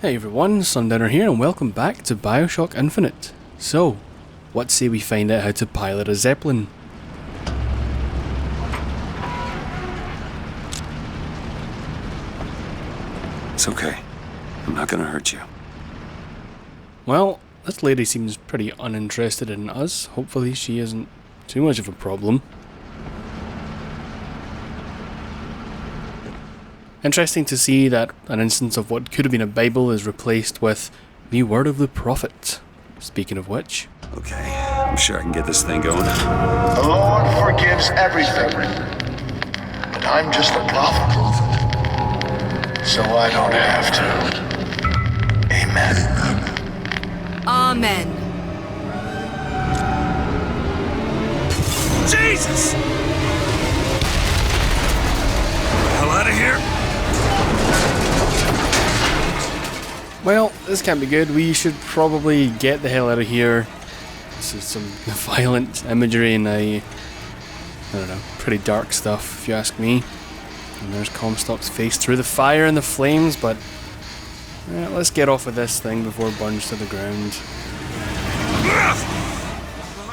Hey everyone, Sundowner here and welcome back to BioShock Infinite. So, what say we find out how to pilot a Zeppelin? It's okay. I'm not gonna hurt you. Well, this lady seems pretty uninterested in us. Hopefully she isn't too much of a problem. Interesting to see that an instance of what could have been a Bible is replaced with the word of the prophet. Speaking of which. Okay, I'm sure I can get this thing going. The Lord forgives everything, but I'm just a prophet, so I don't have to. Amen. Amen. Jesus! Get the hell out of here! Well, this can't be good. We should probably get the hell out of here. This is some violent imagery and I don't know, pretty dark stuff if you ask me. And there's Comstock's face through the fire and the flames, but let's get off of this thing before it burns to the ground.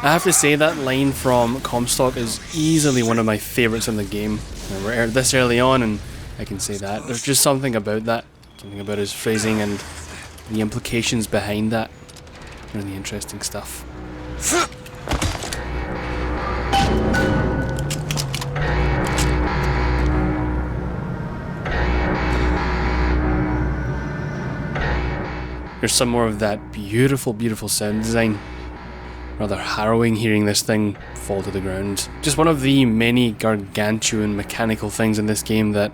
I have to say that line from Comstock is easily one of my favourites in the game. And we're this early on and I can say that. There's just something about that. Something about his phrasing and the implications behind that. Really interesting stuff. There's some more of that beautiful, beautiful sound design. Rather harrowing hearing this thing fall to the ground. Just one of the many gargantuan mechanical things in this game that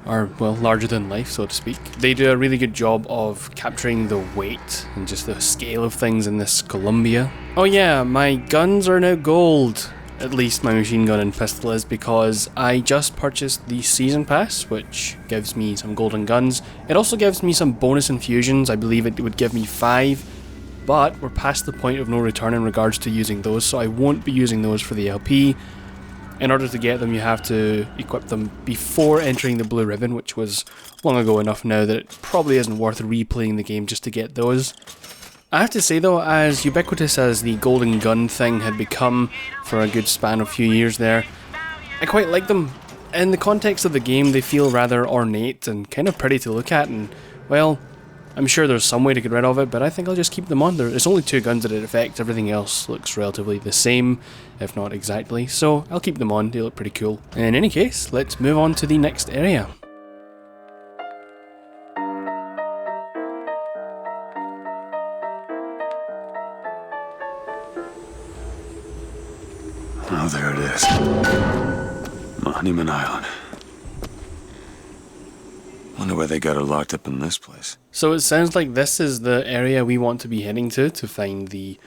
are, well, larger than life, so to speak. They do a really good job of capturing the weight and just the scale of things in this Columbia. Oh yeah, my guns are now gold. At least my machine gun and pistol is, because I just purchased the Season Pass, which gives me some golden guns. It also gives me some bonus infusions. I believe it would give me 5, but we're past the point of no return in regards to using those, so I won't be using those for the LP. In order to get them, you have to equip them before entering the blue ribbon, which was long ago enough now that it probably isn't worth replaying the game just to get those. I have to say though, as ubiquitous as the golden gun thing had become for a good span of few years there, I quite like them. In the context of the game, they feel rather ornate and kind of pretty to look at, and, well, I'm sure there's some way to get rid of it, but I think I'll just keep them on. There's only 2 guns that it affects, everything else looks relatively the same, if not exactly, so I'll keep them on, they look pretty cool. In any case, let's move on to the next area. Oh, there it is. Monument Island. Wonder why they got her locked up in this place. So it sounds like this is the area we want to be heading to find the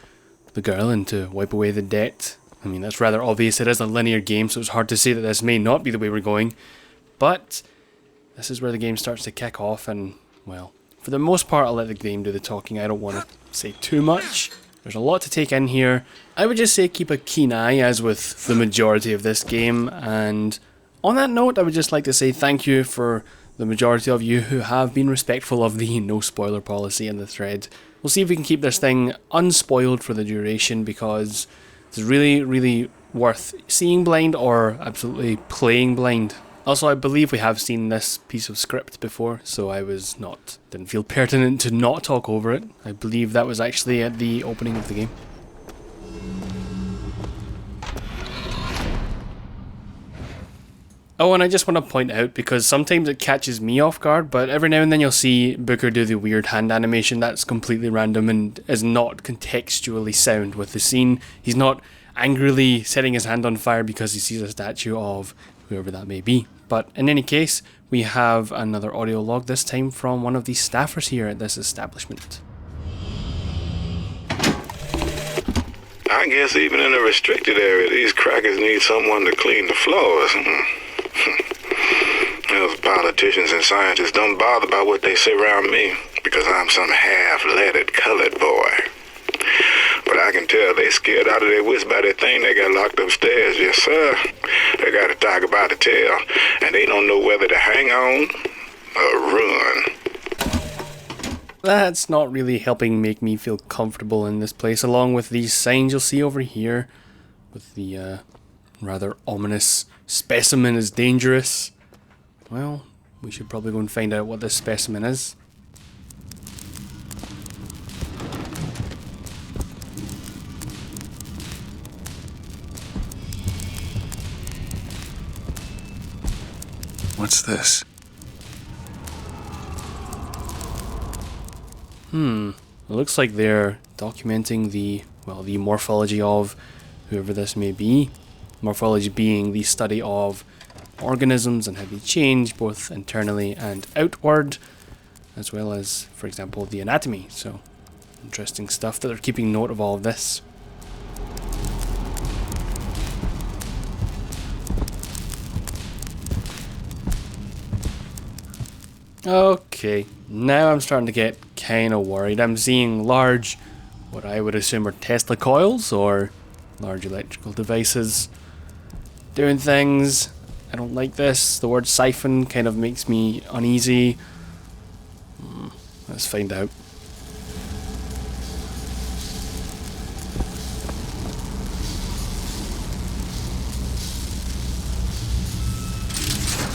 girl and to wipe away the debt. I mean, that's rather obvious. It is a linear game, so it's hard to say that this may not be the way we're going. But this is where the game starts to kick off, and, well, for the most part, I'll let the game do the talking. I don't want to say too much. There's a lot to take in here. I would just say keep a keen eye, as with the majority of this game. And on that note, I would just like to say thank you for the majority of you who have been respectful of the no spoiler policy in the thread. We'll see if we can keep this thing unspoiled for the duration, because it's really, really worth seeing blind or absolutely playing blind. Also, I believe we have seen this piece of script before, so didn't feel pertinent to not talk over it. I believe that was actually at the opening of the game. Oh, and I just want to point out, because sometimes it catches me off guard, but every now and then you'll see Booker do the weird hand animation that's completely random and is not contextually sound with the scene. He's not angrily setting his hand on fire because he sees a statue of whoever that may be. But in any case, we have another audio log, this time from one of the staffers here at this establishment. I guess even in a restricted area, these crackers need someone to clean the floors. Those politicians and scientists don't bother about what they say around me, because I'm some half-leaded colored boy. But I can tell they scared out of their wits by that thing they got locked upstairs. Yes, sir. They got a dog about to tell, and they don't know whether to hang on or run. that's not really helping make me feel comfortable in this place, along with these signs you'll see over here, with the rather ominous specimen is dangerous. Well, we should probably go and find out what this specimen is. What's this? It looks like they're documenting the morphology of whoever this may be. Morphology being the study of organisms and how they change both internally and outward, as well as, for example, the anatomy. So, interesting stuff that they're keeping note of all of this. Okay, now I'm starting to get kind of worried. I'm seeing large, what I would assume are Tesla coils or large electrical devices doing things. I don't like this. The word siphon kind of makes me uneasy. Let's find out.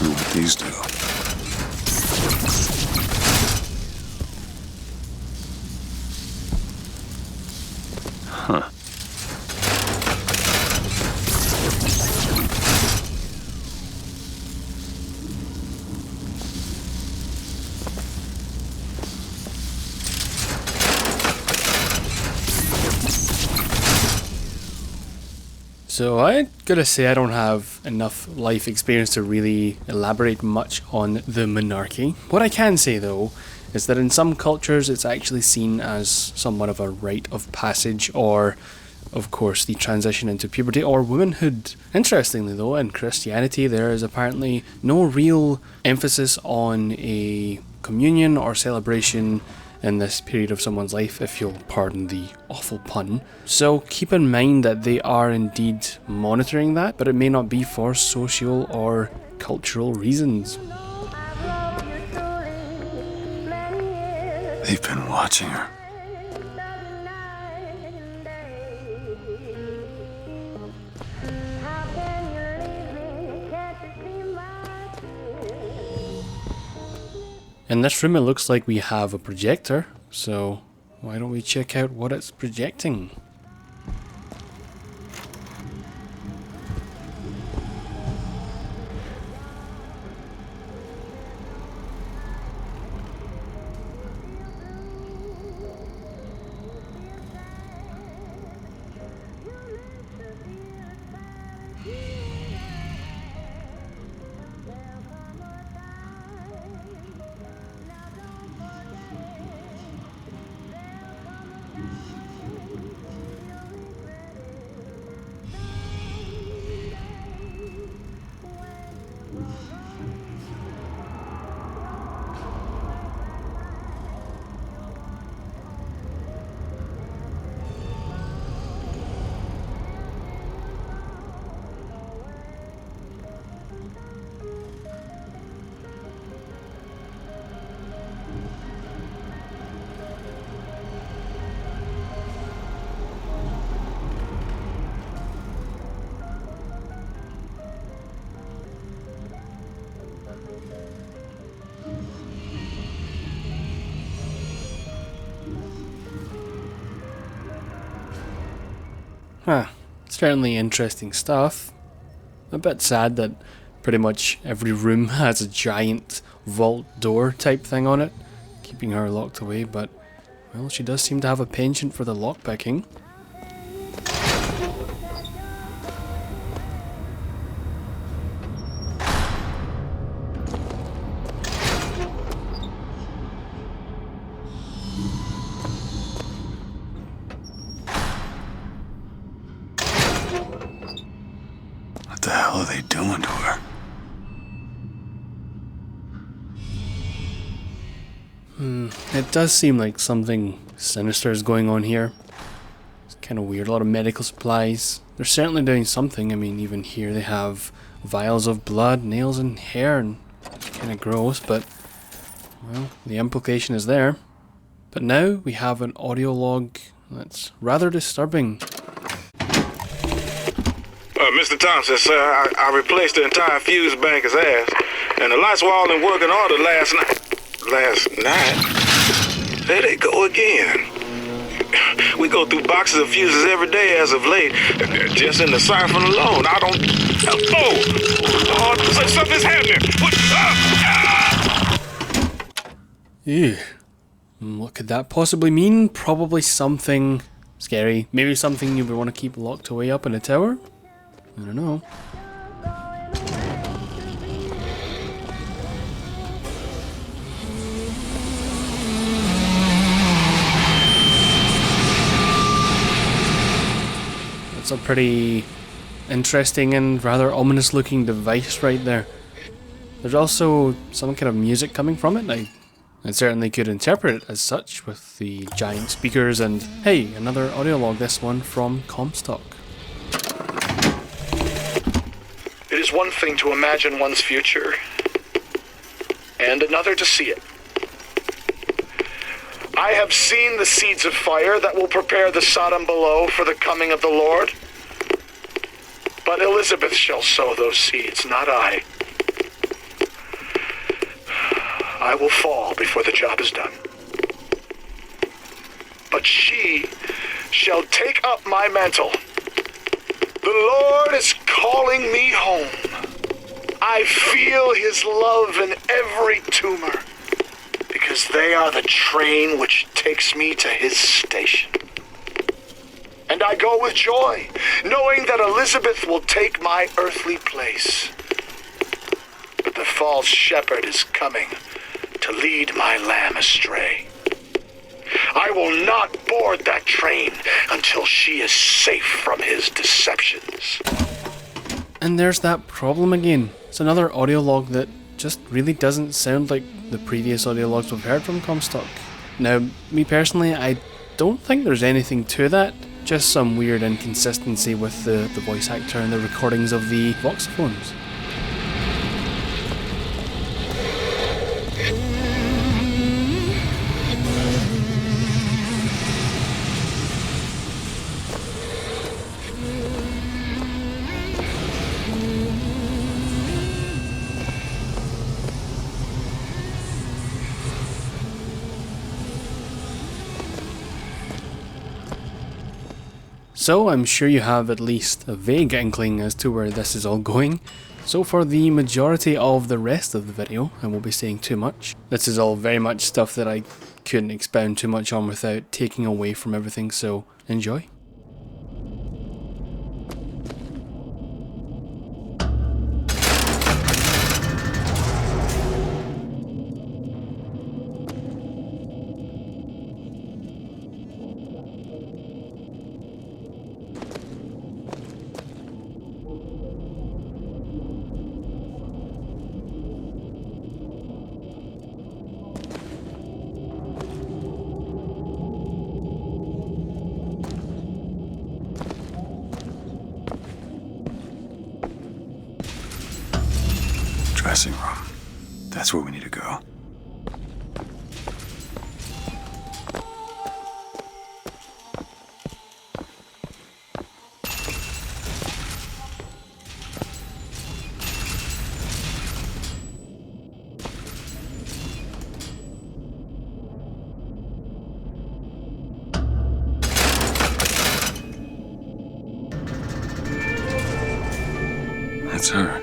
Wonder what these do. Huh. So I gotta say I don't have enough life experience to really elaborate much on the monarchy. What I can say though is that in some cultures it's actually seen as somewhat of a rite of passage, or of course the transition into puberty or womanhood. Interestingly though, in Christianity there is apparently no real emphasis on a communion or celebration in this period of someone's life, if you'll pardon the awful pun. So keep in mind that they are indeed monitoring that, but it may not be for social or cultural reasons. They've been watching her. In this room it looks like we have a projector, so why don't we check out what it's projecting? Certainly interesting stuff. A bit sad that pretty much every room has a giant vault door type thing on it, keeping her locked away, but, well, she does seem to have a penchant for the lockpicking. What the hell are they doing to her? It does seem like something sinister is going on here. It's kind of weird. A lot of medical supplies. They're certainly doing something. I mean, even here they have vials of blood, nails and hair, and it's kind of gross, but, well, the implication is there. But now we have an audio log that's rather disturbing. Mr. Thompson, sir, I replaced the entire fuse bank as asked, and the lights were all in working order last night. Last night? There they go again. We go through boxes of fuses every day as of late. Just in the Siphon alone, I don't... Oh, something's happening. Ew. What could that possibly mean? Probably something scary. Maybe something you would want to keep locked away up in a tower? I don't know. That's a pretty interesting and rather ominous looking device right there. There's also some kind of music coming from it. I certainly could interpret it as such with the giant speakers and, hey, another audio log, this one from Comstock. It is one thing to imagine one's future, and another to see it. I have seen the seeds of fire that will prepare the Sodom below for the coming of the Lord. But Elizabeth shall sow those seeds, not I. I will fall before the job is done. But she shall take up my mantle. The Lord is calling me home. I feel his love in every tumor, because they are the train which takes me to his station. And I go with joy, knowing that Elizabeth will take my earthly place. But the false shepherd is coming to lead my lamb astray. I will not board that train until she is safe from his deceptions. And there's that problem again. It's another audio log that just really doesn't sound like the previous audio logs we've heard from Comstock. Now, me personally, I don't think there's anything to that. Just some weird inconsistency with the voice actor and the recordings of the voxophones. So I'm sure you have at least a vague inkling as to where this is all going. So for the majority of the rest of the video, I won't be saying too much. This is all very much stuff that I couldn't expound too much on without taking away from everything, so enjoy. Dressing room. That's where we need to go. That's her.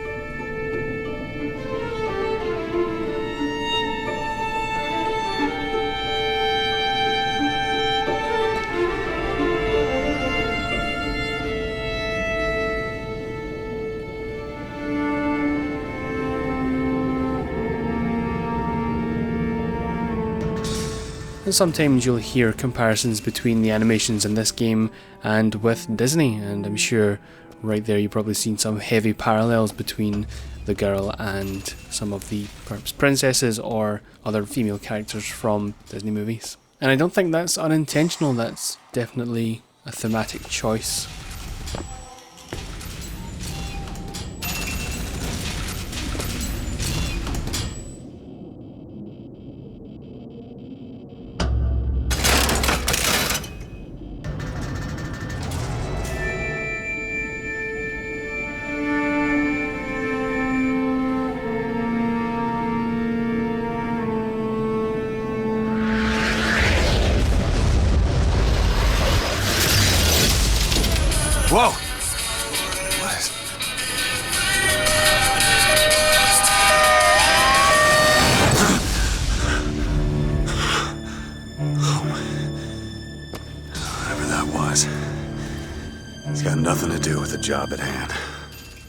And sometimes you'll hear comparisons between the animations in this game and with Disney, and I'm sure right there you've probably seen some heavy parallels between the girl and some of the perhaps princesses or other female characters from Disney movies. And I don't think that's unintentional, that's definitely a thematic choice. Whoa! What is... Whatever that was, it's got nothing to do with the job at hand.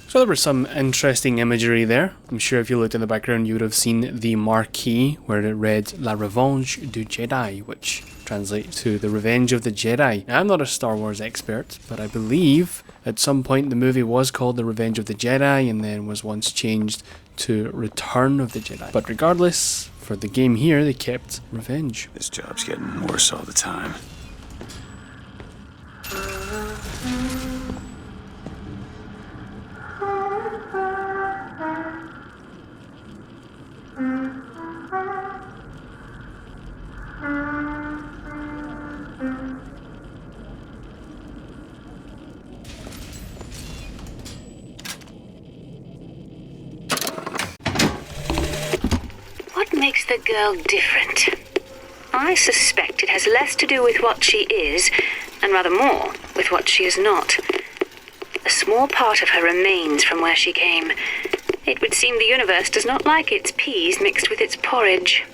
So there was some interesting imagery there. I'm sure if you looked in the background you would have seen the marquee where it read La Revanche du Jedi, which translates to The Revenge of the Jedi. Now, I'm not a Star Wars expert, but I believe at some point the movie was called The Revenge of the Jedi and then was once changed to Return of the Jedi. But regardless, for the game here they kept Revenge. This job's getting worse all the time. What makes the girl different? I suspect it has less to do with what she is, and rather more with what she is not. A small part of her remains from where she came. It would seem the universe does not like its peas mixed with its porridge.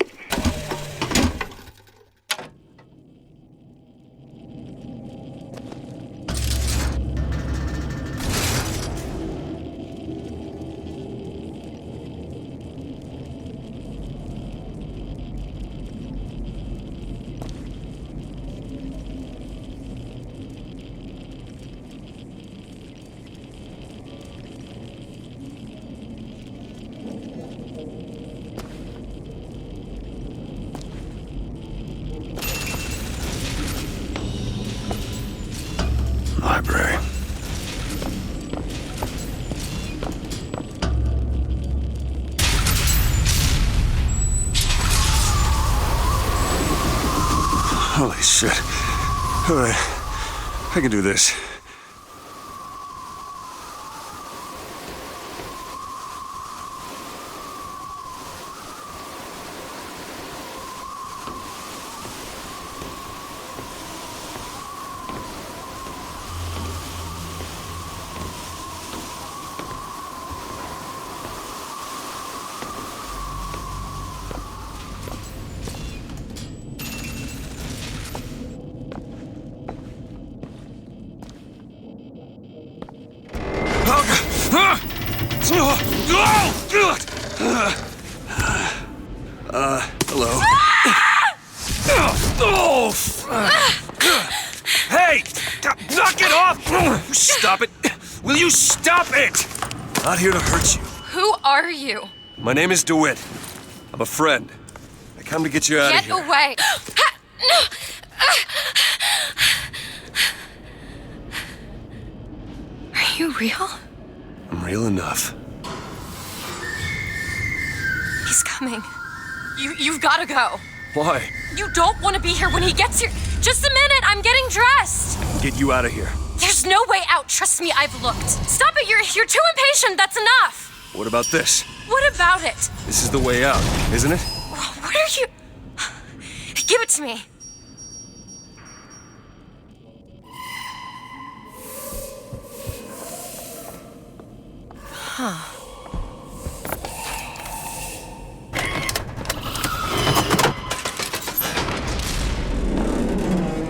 Library. Holy shit. Alright, I can do this. Hello. Hey! Knock it off! Stop it! Will you stop it? Not here to hurt you. Who are you? My name is DeWitt. I'm a friend. I come to get you out of Get here. away! Are you real? I'm real enough. He's coming. You've gotta go. Why? You don't want to be here when he gets here. Just a minute, I'm getting dressed. Get you out of here. There's no way out. Trust me, I've looked. Stop it, you're too impatient. That's enough. What about this? What about it? This is the way out, isn't it? What are you... Give it to me. Huh.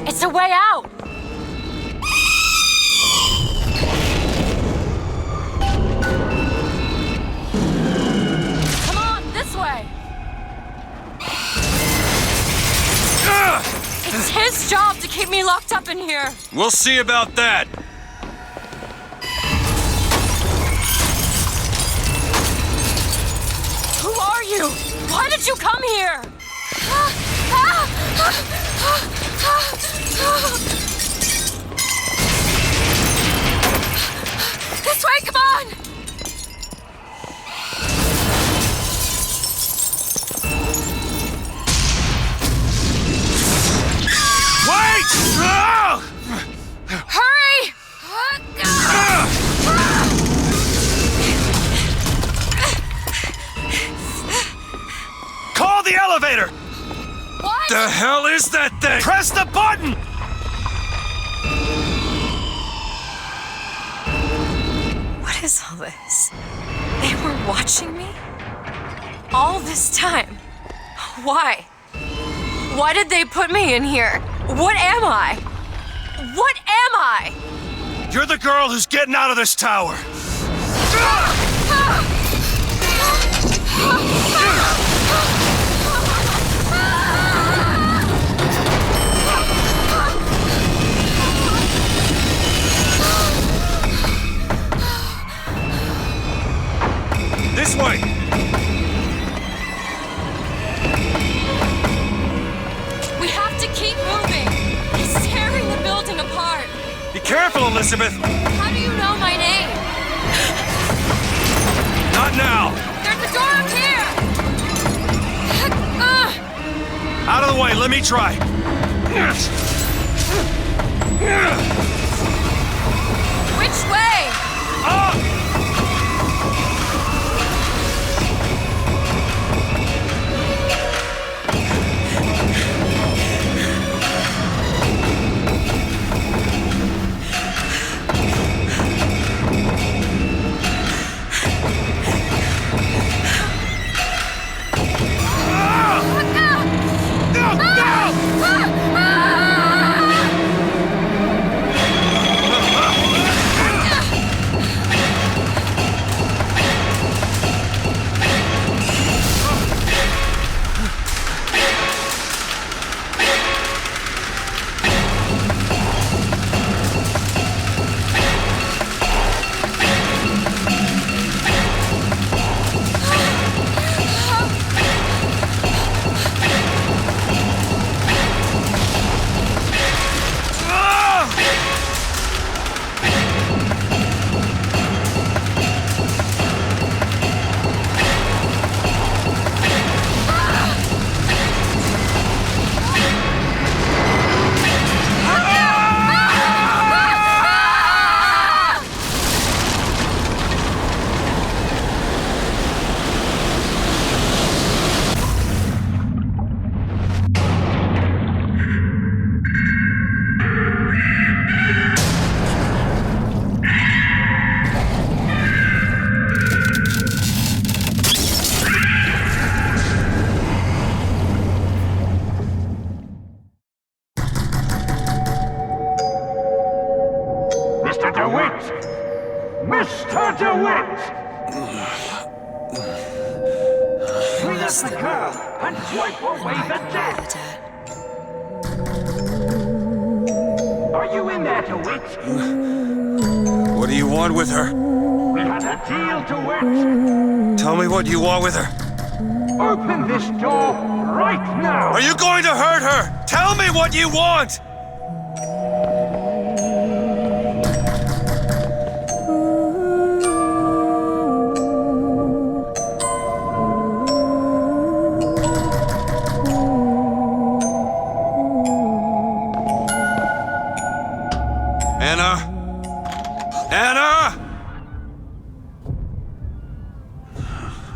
It's a way out! Come on, this way! It's his job to keep me locked up in here! We'll see about that! Who are you? Why did you come here? This way, come on! Wait! Hurry! Call the elevator! What? The hell is that thing? Press the button! What is all this? They were watching me? All this time? Why? Why did they put me in here? What am I? What am I? You're the girl who's getting out of this tower. This way! We have to keep moving. He's tearing the building apart. Be careful, Elizabeth! How do you know my name? Not now! There's a door up here! Out of the way, let me try. Which way? Up! Mr. DeWitt! Bring us the girl and wipe away the debt! Are you in there, DeWitt? What do you want with her? We had a deal, DeWitt! Tell me what you want with her. Open this door right now! Are you going to hurt her? Tell me what you want! Anna? Anna!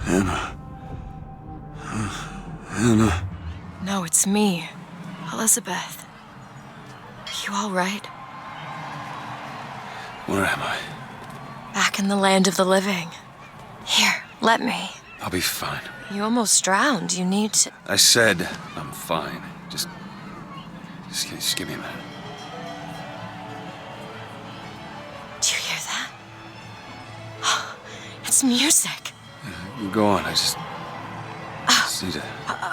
Anna. Anna. No, it's me, Elizabeth. Are you all right? Where am I? Back in the land of the living. Here, let me. I'll be fine. You almost drowned. You need to... I said I'm fine. Just give me a minute. Do you hear that? It's music. Go on, I just need to...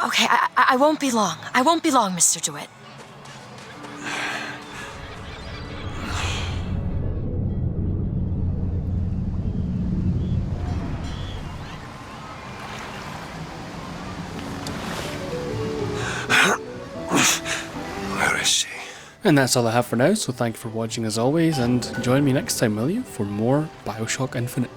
Okay, I won't be long. I won't be long, Mr. DeWitt. Where is she? And that's all I have for now, so thank you for watching as always, and join me next time, will you, for more BioShock Infinite.